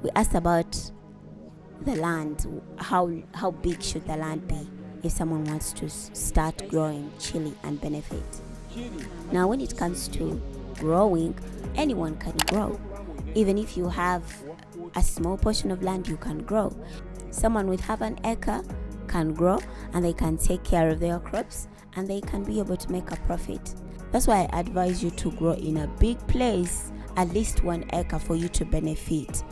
We asked about the land. How big should the land be if someone wants to start growing chili and benefit? Now, when it comes to growing, anyone can grow. Even if you have a small portion of land, you can grow. Someone with half an acre can grow, and they can take care of their crops, and they can be able to make a profit. That's why I advise you to grow in a big place, at least 1 acre, for you to benefit.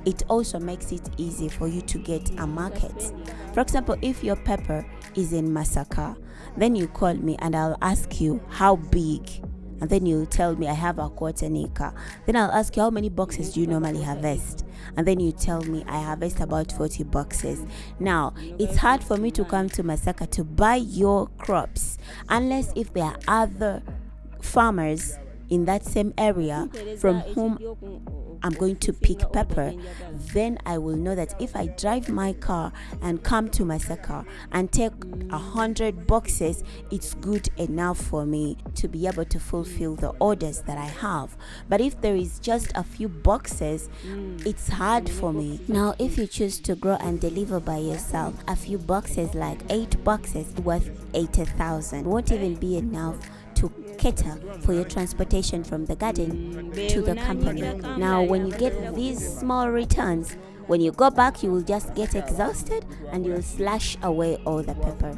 It also makes it easy for you to get a market. For example, if your pepper is in Masaka, then you call me and I'll ask you how big, and then you'll tell me I have a 1/4 acre. Then I'll ask you how many boxes do you normally harvest, and then you tell me I harvest about 40 boxes. Now, it's hard for me to come to Masaka to buy your crops unless if there are other farmers in that same area from whom I'm going to pick pepper. Then I will know that if I drive my car and come to Masaka and take 100 boxes, it's good enough for me to be able to fulfill the orders that I have. But if there is just a few boxes, it's hard for me. Now, if you choose to grow and deliver by yourself, a few boxes, like 8 boxes worth 80,000, won't even be enough to cater for your transportation from the garden to the company. Now, when you get these small returns, when you go back, you will just get exhausted and you'll slash away all the pepper.